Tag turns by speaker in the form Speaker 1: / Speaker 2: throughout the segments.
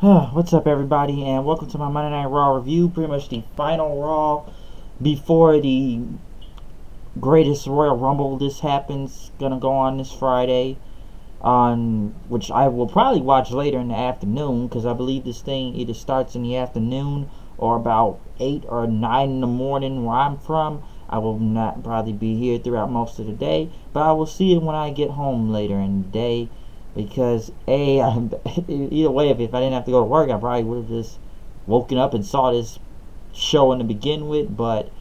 Speaker 1: What's up, everybody, and welcome to my Monday Night Raw review. Pretty much the final Raw before the greatest Royal Rumble. This happens, gonna go on this Friday, on which I will probably watch later in the afternoon, because I believe this thing either starts in the afternoon or about 8 or 9 in the morning where I'm from. I will not probably be here throughout most of the day, but I will see it when I get home later in the day. Because either way, if I didn't have to go to work, I probably would have just woken up and saw this show to begin with. But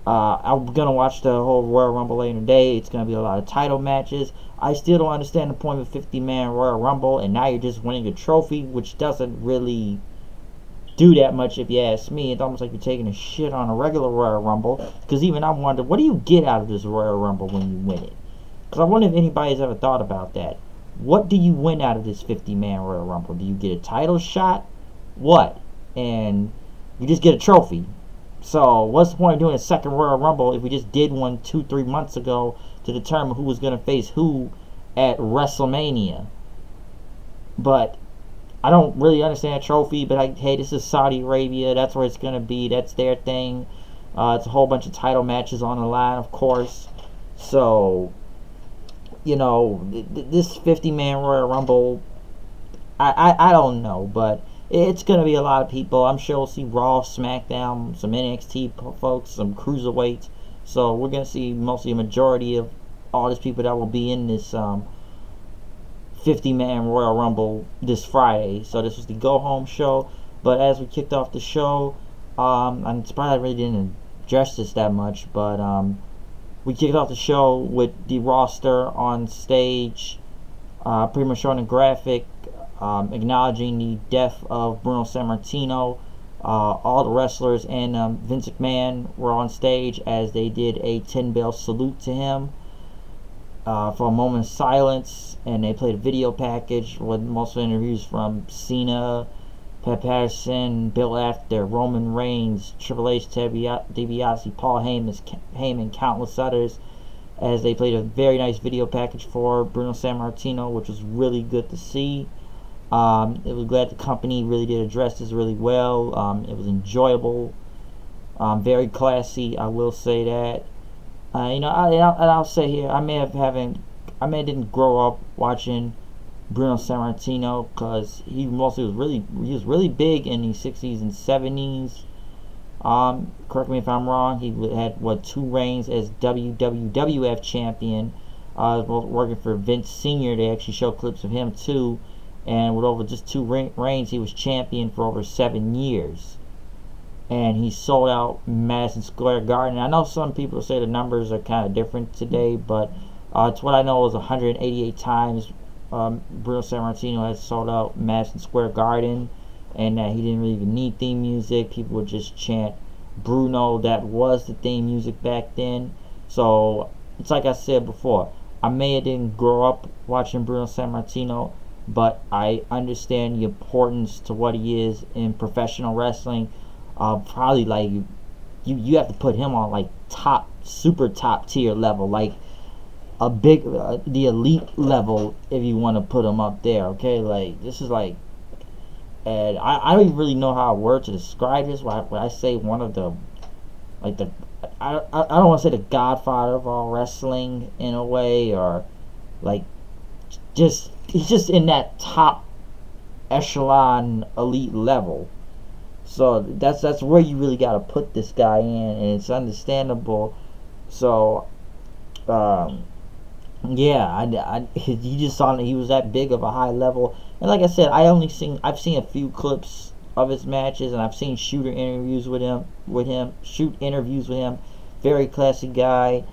Speaker 1: I'm gonna watch the whole Royal Rumble later today. It's gonna be a lot of title matches. I still don't understand the point of a 50-man Royal Rumble, and now you're just winning a trophy, which doesn't really do that much if you ask me. It's almost like you're taking a shit on a regular Royal Rumble. Because even I wonder, what do you get out of this Royal Rumble when you win it? Because I wonder if anybody's ever thought about that. What do you win out of this 50-man Royal Rumble? Do you get a title shot? What? And you just get a trophy. So what's the point of doing a second Royal Rumble if we just did one 2-3 months ago to determine who was going to face who at WrestleMania? But I don't really understand a trophy. But hey, this is Saudi Arabia. That's where it's going to be. That's their thing. It's a whole bunch of title matches on the line, of course. So, you know, this 50-man Royal Rumble, I don't know, but it's going to be a lot of people. I'm sure we'll see Raw, SmackDown, some NXT folks, some Cruiserweights. So we're going to see mostly a majority of all these people that will be in this 50-man Royal Rumble this Friday. So this was the go-home show. But as we kicked off the show, I'm surprised I really didn't address this that much, but we kicked off the show with the roster on stage, pretty much showing a graphic acknowledging the death of Bruno Sammartino. All the wrestlers and Vince McMahon were on stage as they did a 10-bell salute to him for a moment of silence, and they played a video package with most of the interviews from Cena, Pat Patterson, Bill After, Roman Reigns, Triple H, Ted DiBiase, Paul Heyman, countless others, as they played a very nice video package for Bruno Sammartino, which was really good to see. It was glad the company really did address this really well. It was enjoyable, very classy. I will say that. I'll say here, I may didn't grow up watching Bruno Sammartino, because he was really big in the 60s and 70s. Correct me if I'm wrong. He had 2 reigns as WWF champion. Working for Vince Sr. They actually show clips of him too. And with over just 2 reigns, he was champion for over 7 years. And he sold out Madison Square Garden. I know some people say the numbers are kind of different today, but it's what I know is 188 times Bruno Sammartino has sold out Madison Square Garden, and that he didn't really even need theme music. People would just chant Bruno. That was the theme music back then. So it's like I said before, I didn't grow up watching Bruno Sammartino, but I understand the importance to what he is in professional wrestling. Probably like you have to put him on like super top tier level, like a big the elite level, if you want to put him up there. Okay, like this is like, and I don't even really know how a word to describe this. When I say one of the, like the, I don't want to say the godfather of all wrestling in a way, or like he's just in that top echelon elite level. So that's where you really got to put this guy in, and it's understandable. So yeah, you just saw that he was that big of a high level. And like I said, I've seen a few clips of his matches, and I've seen shoot interviews with him. Very classy guy.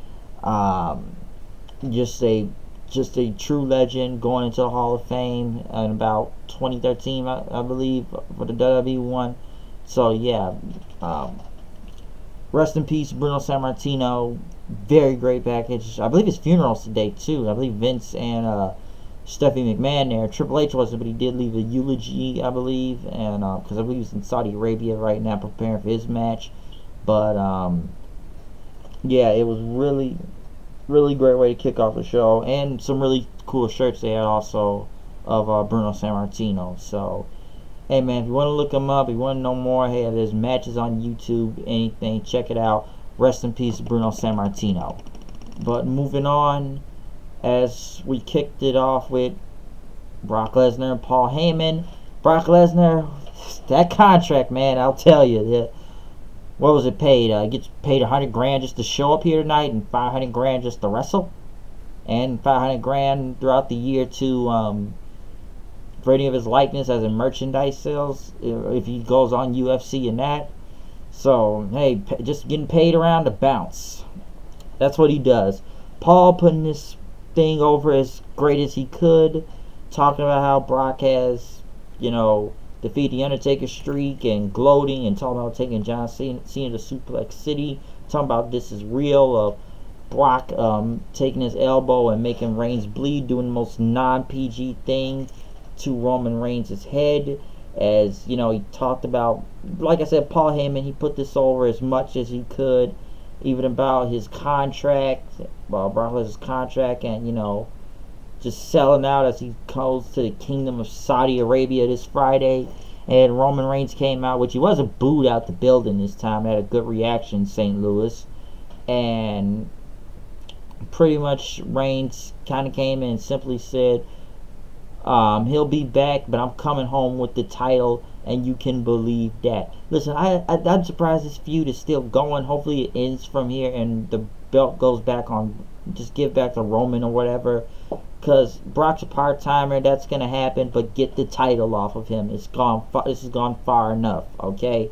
Speaker 1: Just a true legend, going into the Hall of Fame in about 2013, I believe, for the WWE one. So yeah, rest in peace, Bruno Sammartino. Very great package. I believe his funeral's today too. I believe Vince and Stephanie McMahon there. Triple H wasn't, but he did leave a eulogy, I believe, and because I believe he's in Saudi Arabia right now preparing for his match. But yeah, it was really great way to kick off the show, and some really cool shirts they had also of Bruno Sammartino. So Hey man, if you want to look him up, if you want to know more, hey, there's matches on YouTube, anything, check it out. Rest in peace, Bruno Sammartino. But moving on, as we kicked it off with Brock Lesnar and Paul Heyman. Brock Lesnar, that contract, man, I'll tell you. What was it paid? Gets paid 100 grand just to show up here tonight, and 500 grand just to wrestle, and 500 grand throughout the year to for any of his likeness as in merchandise sales if he goes on UFC and that. So hey, just getting paid around to bounce. That's what he does. Paul putting this thing over as great as he could, talking about how Brock has, defeat the Undertaker streak and gloating and talking about taking John Cena to Suplex City, talking about this is real, of Brock taking his elbow and making Reigns bleed, doing the most non-PG thing to Roman Reigns' head. As he talked about, like I said, Paul Heyman, he put this over as much as he could, even about his contract, Brock Lesnar's contract, and just selling out as he goes to the Kingdom of Saudi Arabia this Friday. And Roman Reigns came out, which he wasn't booed out the building this time. Had a good reaction in St. Louis. And pretty much Reigns kind of came in and simply said, he'll be back, but I'm coming home with the title, and you can believe that. Listen, I'm surprised this feud is still going. Hopefully it ends from here and the belt goes back on, just give back to Roman or whatever. Because Brock's a part-timer, that's going to happen, but get the title off of him. This has gone far enough, okay?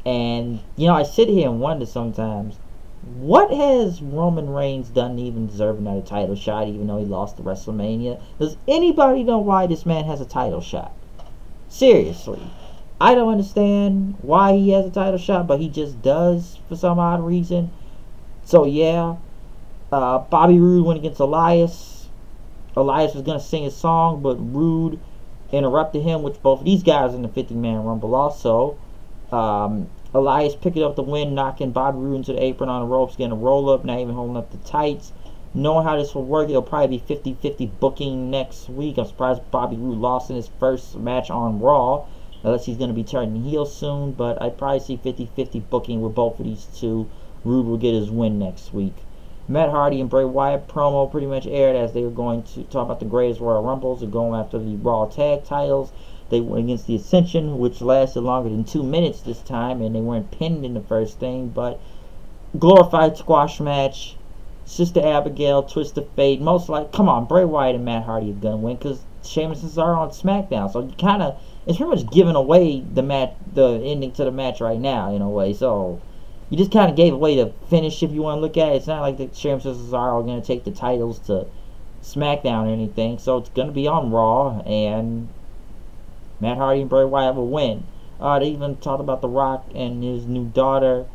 Speaker 1: And, I sit here and wonder sometimes, what has Roman Reigns done to even deserve another title shot, even though he lost to WrestleMania? Does anybody know why this man has a title shot? Seriously. I don't understand why he has a title shot, but he just does for some odd reason. So, yeah. Bobby Roode went against Elias. Elias was going to sing his song, but Rude interrupted him, which both of these guys in the 50-man Rumble also. Elias picking up the win, knocking Bobby Roode into the apron on the ropes, getting a roll-up, not even holding up the tights. Knowing how this will work, it'll probably be 50-50 booking next week. I'm surprised Bobby Roode lost in his first match on Raw, unless he's going to be turning heel soon, but I'd probably see 50-50 booking with both of these two. Roode will get his win next week. Matt Hardy and Bray Wyatt promo pretty much aired as they were going to talk about the greatest Royal Rumbles and going after the Raw tag titles. They went against the Ascension, which lasted longer than 2 minutes this time, and they weren't pinned in the first thing, but glorified squash match. Sister Abigail, Twist of Fate, most like, come on, Bray Wyatt and Matt Hardy are gonna win because Sheamus and Cesaro on SmackDown, so you kind of, it's pretty much giving away the ending to the match right now in a way. So you just kind of gave away the finish if you want to look at it. It's not like the Sheamus and Cesaro are going to take the titles to SmackDown or anything. So it's going to be on Raw, and Matt Hardy and Bray Wyatt will win. They even talked about The Rock and his new daughter.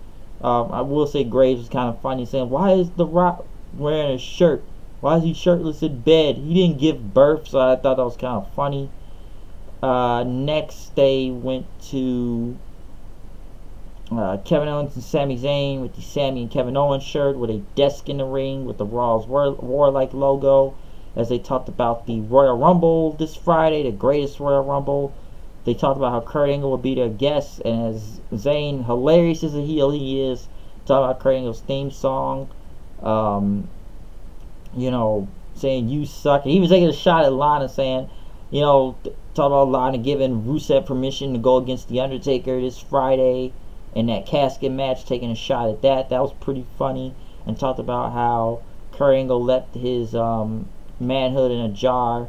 Speaker 1: I will say Graves was kind of funny, saying, why is The Rock wearing a shirt? Why is he shirtless in bed? He didn't give birth, so I thought that was kind of funny. Next, they went to Kevin Owens and Sami Zayn with the Sami and Kevin Owens shirt with a desk in the ring with the Raw's Warlike logo, as they talked about the Royal Rumble this Friday, the greatest Royal Rumble. They talked about how Kurt Angle would be their guest, and as Zayn, hilarious as a heel he is, talking about Kurt Angle's theme song, saying you suck. And he was taking a shot at Lana, saying, talking about Lana giving Rusev permission to go against The Undertaker this Friday in that casket match, taking a shot at that. That was pretty funny. And talked about how Kurt Angle left his manhood in a jar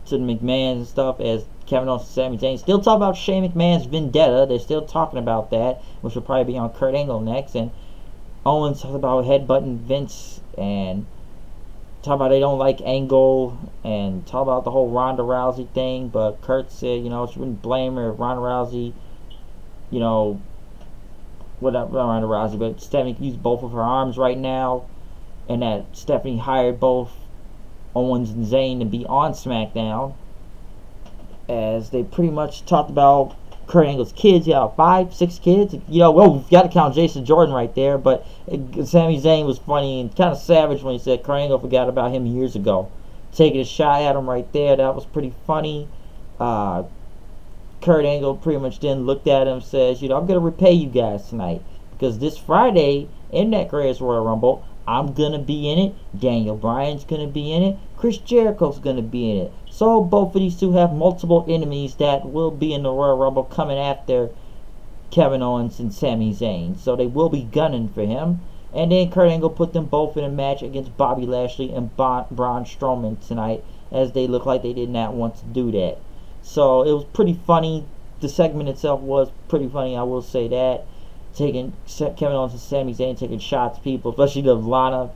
Speaker 1: to the McMahons and stuff, as Kevin Owens and Sami Zayn still talk about Shane McMahon's vendetta. They're still talking about that, which will probably be on Kurt Angle next. And Owens talked about headbutting Vince, and talk about they don't like Angle, and talk about the whole Ronda Rousey thing. But Kurt said, she wouldn't blame her if Ronda Rousey, not Ronda Rousey, but Stephanie can use both of her arms right now, and that Stephanie hired both Owens and Zayn to be on SmackDown, as they pretty much talked about Kurt Angle's kids. 5, 6 kids. Well, we've got to count Jason Jordan right there, but Sami Zayn was funny and kind of savage when he said Kurt Angle forgot about him years ago. Taking a shot at him right there, that was pretty funny. Kurt Kurt Angle pretty much then looked at him and says, you know, I'm going to repay you guys tonight. Because this Friday, in that Greatest Royal Rumble, I'm going to be in it. Daniel Bryan's going to be in it. Chris Jericho's going to be in it. So both of these two have multiple enemies that will be in the Royal Rumble coming after Kevin Owens and Sami Zayn. So they will be gunning for him. And then Kurt Angle put them both in a match against Bobby Lashley and Braun Strowman tonight, as they look like they did not want to do that. So it was pretty funny. The segment itself was pretty funny, I will say that. Taking Kevin Owens and Sami Zayn taking shots at people, especially the Lana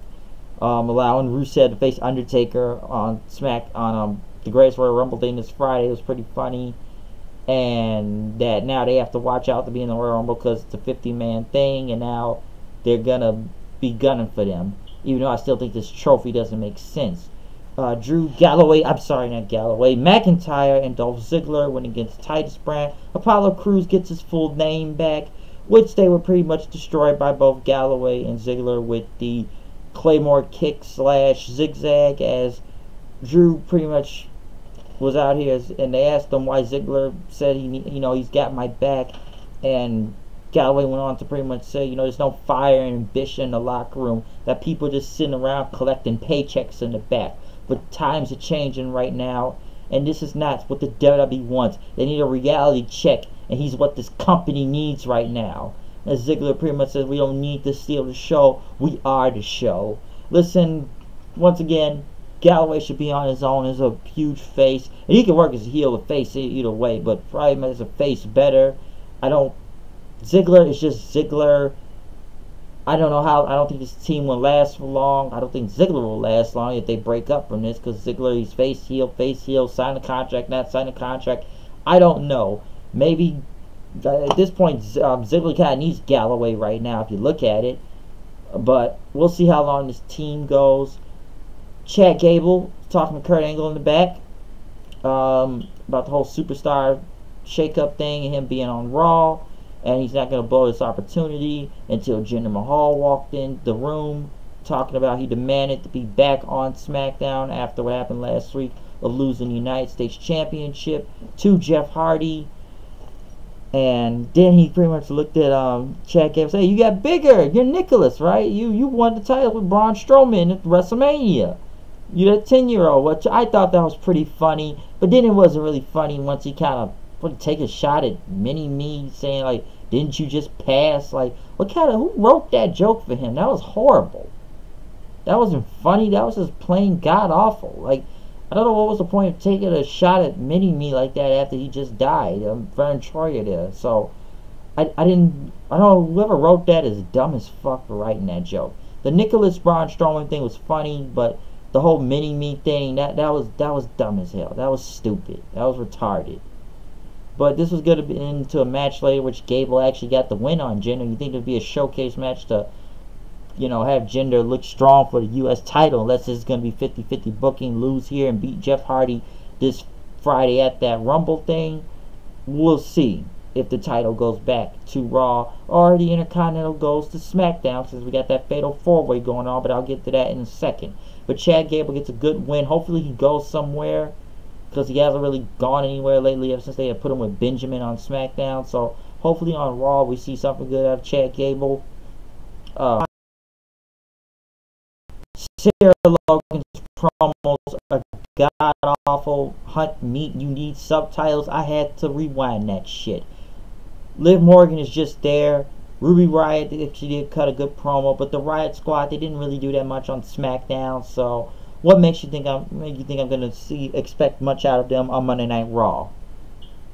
Speaker 1: allowing Rusev to face Undertaker on the Greatest Royal Rumble thing this Friday. It was pretty funny. And that now they have to watch out to be in the Royal Rumble because it's a 50-man thing, and now they're gonna be gunning for them. Even though I still think this trophy doesn't make sense. McIntyre and Dolph Ziggler went against Titus Brand. Apollo Crews gets his full name back, which they were pretty much destroyed by both Galloway and Ziggler with the Claymore kick / zigzag, as Drew pretty much was out here, and they asked him why Ziggler said he's got my back, and Galloway went on to pretty much say, there's no fire and ambition in the locker room, that people just sitting around collecting paychecks in the back. But times are changing right now, and this is not what the WWE wants. They need a reality check, and he's what this company needs right now. As Ziggler pretty much says, we don't need to steal the show, we are the show. Listen, once again, Galloway should be on his own as a huge face, and he can work as a heel or face either way, but probably as a face better. Ziggler is just Ziggler. I don't think this team will last for long. I don't think Ziggler will last long if they break up from this, because Ziggler, he's face, heel, sign a contract, not sign a contract. I don't know. Maybe at this point, Ziggler kind of needs Galloway right now if you look at it. But we'll see how long this team goes. Chad Gable talking to Kurt Angle in the back about the whole superstar shakeup thing and him being on Raw. And he's not going to blow this opportunity until Jinder Mahal walked in the room talking about he demanded to be back on SmackDown after what happened last week of losing the United States Championship to Jeff Hardy. And then he pretty much looked at Chad Gable and said, hey, you got bigger. You're Nicholas, right? You won the title with Braun Strowman at WrestleMania. You're that 10-year-old, which I thought that was pretty funny. But then it wasn't really funny once he kind of take a shot at Mini-Me, saying, like, didn't you just pass? Like, who wrote that joke for him? That was horrible. That wasn't funny. That was just plain god-awful. Like, I don't know what was the point of taking a shot at Mini-Me like that after he just died. Vern Troyer there. So, I don't know, whoever wrote that is dumb as fuck for writing that joke. The Nicholas Braun Strowman thing was funny, but the whole Mini-Me thing, that was dumb as hell. That was stupid. That was retarded. But this was going to be into a match later, which Gable actually got the win on Jinder. You think it would be a showcase match to, have Jinder look strong for the U.S. title, unless it's going to be 50-50 booking, lose here and beat Jeff Hardy this Friday at that Rumble thing. We'll see if the title goes back to Raw or the Intercontinental goes to SmackDown, since we got that Fatal 4-Way going on, but I'll get to that in a second. But Chad Gable gets a good win. Hopefully he goes somewhere, because he hasn't really gone anywhere lately ever since they had put him with Benjamin on SmackDown. So hopefully on Raw we see something good out of Chad Gable. Sarah Logan's promos are god-awful. Hunt meat, you need subtitles. I had to rewind that shit. Liv Morgan is just there. Ruby Riott, she did cut a good promo, but the Riot Squad, they didn't really do that much on SmackDown, so what makes you think I'm going to expect much out of them on Monday Night Raw?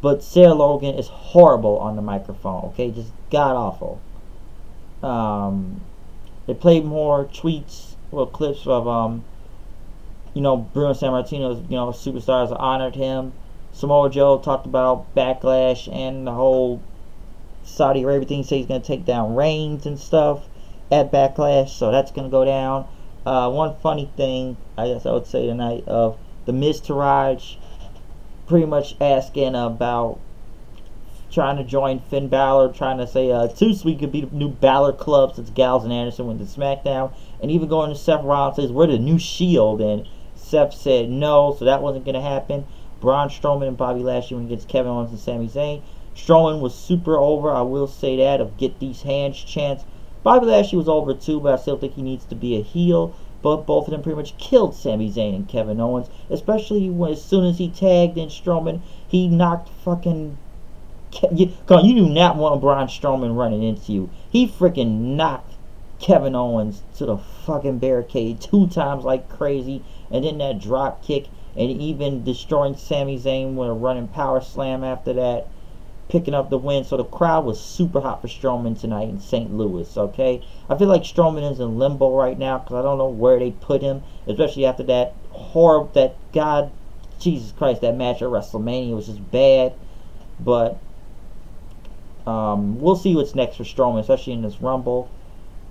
Speaker 1: But Sarah Logan is horrible on the microphone, okay? Just god-awful. They played more tweets, clips of, Bruno Sammartino's, superstars honored him. Samoa Joe talked about Backlash and the whole Saudi Arabia thing. He said he's going to take down Reigns and stuff at Backlash, so that's going to go down. One funny thing, I guess I would say tonight, of the Miz Taraj pretty much asking about trying to join Finn Balor, trying to say Too Sweet could be the new Balor Club since Gallows and Anderson went to SmackDown, and even going to Seth Rollins says we're the new Shield, and Seth said no, so that wasn't going to happen. Braun Strowman and Bobby Lashley went against Kevin Owens and Sami Zayn. Strowman was super over, I will say that, of get these hands chants. Bobby Lashley was over too, but I still think he needs to be a heel. But both of them pretty much killed Sami Zayn and Kevin Owens, especially when as soon as he tagged in Strowman, he knocked fucking... You do not want Braun Strowman running into you. He freaking knocked Kevin Owens to the fucking barricade 2 times like crazy, and then that drop kick, and even destroying Sami Zayn with a running power slam after that, picking up the win. So the crowd was super hot for Strowman tonight in St. Louis, okay? I feel like Strowman is in limbo right now because I don't know where they put him, especially after that Jesus Christ, that match at WrestleMania was just bad. But we'll see what's next for Strowman, especially in this Rumble.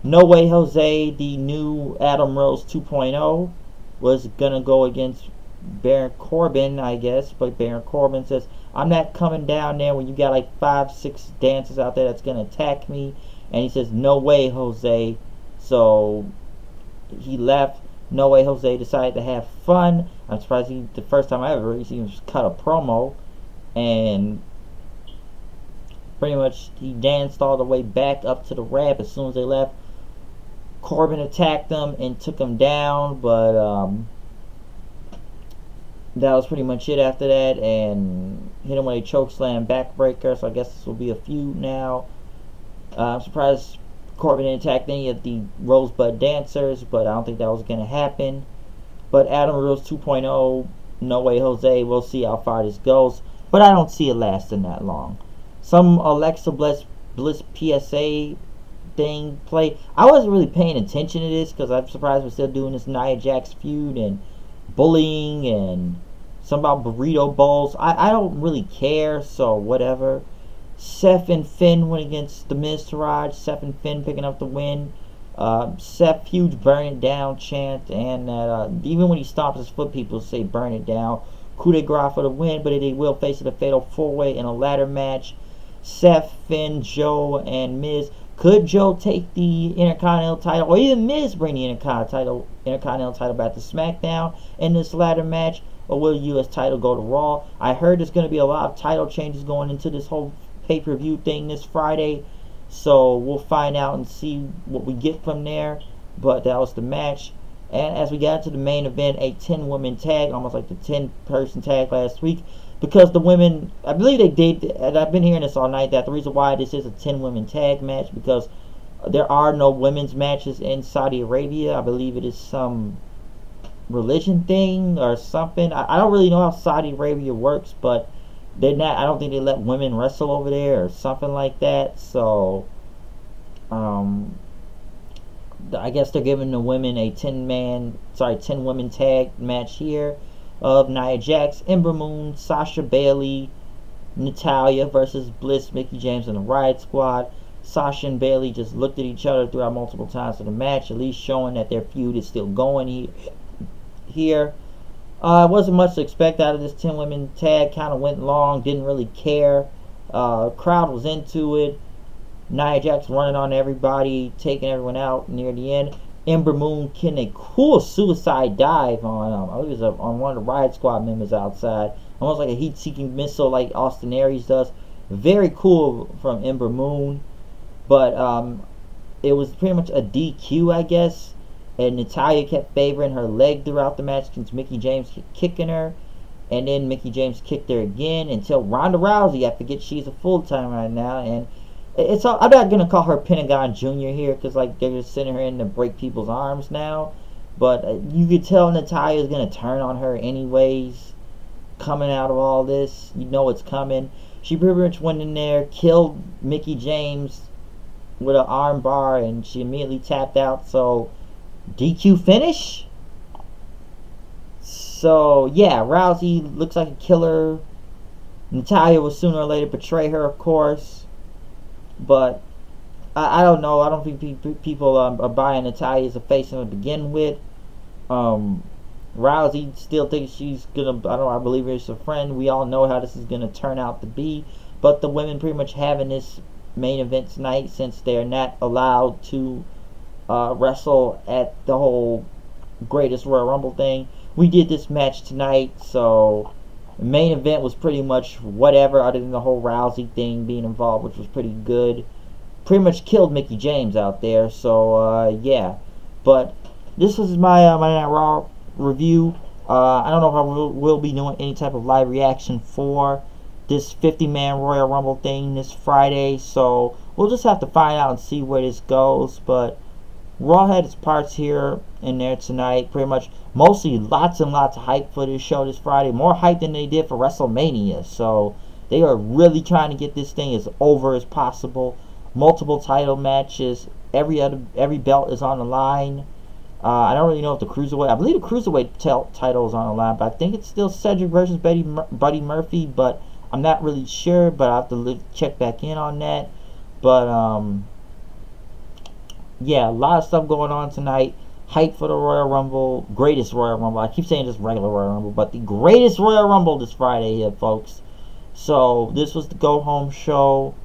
Speaker 1: No Way Jose, the new Adam Rose 2.0, was going to go against Baron Corbin, I guess. But Baron Corbin says, I'm not coming down there when you got like 5-6 dancers out there that's going to attack me. And he says, no way, Jose. So he left. No Way Jose decided to have fun. I'm surprised the first time I ever really seen him just cut a promo. And pretty much he danced all the way back up to the ramp as soon as they left. Corbin attacked him and took him down, but that was pretty much it after that, and hit him with a chokeslam backbreaker. So I guess this will be a feud now. I'm surprised Corbin didn't attack any of the Rosebud dancers, but I don't think that was going to happen. But Adam Rose 2.0, No Way Jose, we'll see how far this goes, but I don't see it lasting that long. Some Alexa Bliss PSA thing play. I wasn't really paying attention to this because I'm surprised we're still doing this Nia Jax feud and bullying and something about burrito bowls. I don't really care, so whatever. Seth and Finn went against The Miz Taraj. Seth and Finn picking up the win. Seth, huge burn it down chant, and even when he stomps his foot, people say burn it down. Coup de grace for the win, but they will face it a fatal 4-way in a ladder match. Seth, Finn, Joe, and Miz. Could Joe take the Intercontinental title, or even Miz bring the Intercontinental title back to SmackDown in this ladder match, or will the U.S. title go to Raw? I heard there's going to be a lot of title changes going into this whole pay-per-view thing this Friday, so we'll find out and see what we get from there. But that was the match. And as we got into the main event, a 10-woman tag, almost like the 10-person tag last week, because the women, I believe they did, and I've been hearing this all night, that the reason why this is a 10-women tag match, because there are no women's matches in Saudi Arabia. I believe it is some religion thing or something. I don't really know how Saudi Arabia works, but they're not, I don't think they let women wrestle over there or something like that. So I guess they're giving the women a 10-women tag match here of Nia Jax, Ember Moon, Sasha Bailey, Natalya versus Bliss, Mickie James, and the Riot Squad. Sasha and Bailey just looked at each other throughout multiple times of the match, at least showing that their feud is still going here. Wasn't much to expect out of this 10-women tag. Kind of went long, didn't really care. Crowd was into it. Nia Jax running on everybody, taking everyone out near the end. Ember Moon getting a cool suicide dive on, I believe it was on one of the Riot Squad members outside. Almost like a heat-seeking missile like Austin Aries does. Very cool from Ember Moon. But it was pretty much a DQ, I guess. And Natalya kept favoring her leg throughout the match since Mickie James kept kicking her. And then Mickie James kicked her again until Ronda Rousey, I forget she's a full-time right now, and it's all, I'm not gonna call her Pentagon Jr. here because like they're just sending her in to break people's arms now, but you could tell Natalya's gonna turn on her anyways. Coming out of all this, you know it's coming. She pretty much went in there, killed Mickie James with an arm bar, and she immediately tapped out. So DQ finish. So yeah, Rousey looks like a killer. Natalya will sooner or later betray her, of course. But I don't know. I don't think people are buying Natalya as a face to begin with. Rousey still thinks she's gonna. I believe her as a friend. We all know how this is gonna turn out to be. But the women pretty much having this main event tonight, since they're not allowed to wrestle at the whole Greatest Royal Rumble thing. We did this match tonight, so The main event was pretty much whatever, other than the whole Rousey thing being involved, which was pretty good. Pretty much killed Mickey James out there. So yeah, but this was my my Night Raw review. I don't know if I will be doing any type of live reaction for this 50-man Royal Rumble thing this Friday, so we'll just have to find out and see where this goes. But Raw had its parts here and there tonight. Pretty much, mostly lots and lots of hype for this show this Friday. More hype than they did for WrestleMania. So they are really trying to get this thing as over as possible. Multiple title matches. Every belt is on the line. I don't really know if the Cruiserweight... I believe the Cruiserweight title is on the line, but I think it's still Cedric versus Buddy Murphy, but I'm not really sure, but I have to check back in on that. But, yeah, a lot of stuff going on tonight. Hype for the Royal Rumble. Greatest Royal Rumble. I keep saying just regular Royal Rumble, but the greatest Royal Rumble this Friday here, folks. So, this was the go-home show.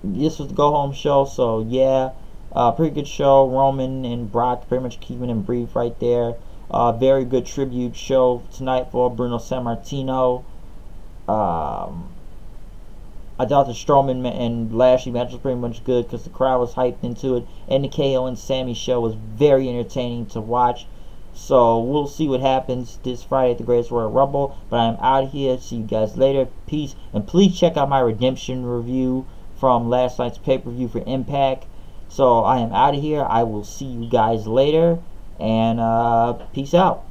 Speaker 1: This was the go-home show, so, yeah. Pretty good show. Roman and Brock pretty much keeping him brief right there. Very good tribute show tonight for Bruno Sammartino. I thought the Strowman and Lashley match was pretty much good because the crowd was hyped into it. And the KO and Sammy show was very entertaining to watch. So we'll see what happens this Friday at the Greatest Royal Rumble. But I'm out of here. See you guys later. Peace. And please check out my Redemption review from last night's pay-per-view for Impact. So I am out of here. I will see you guys later. And peace out.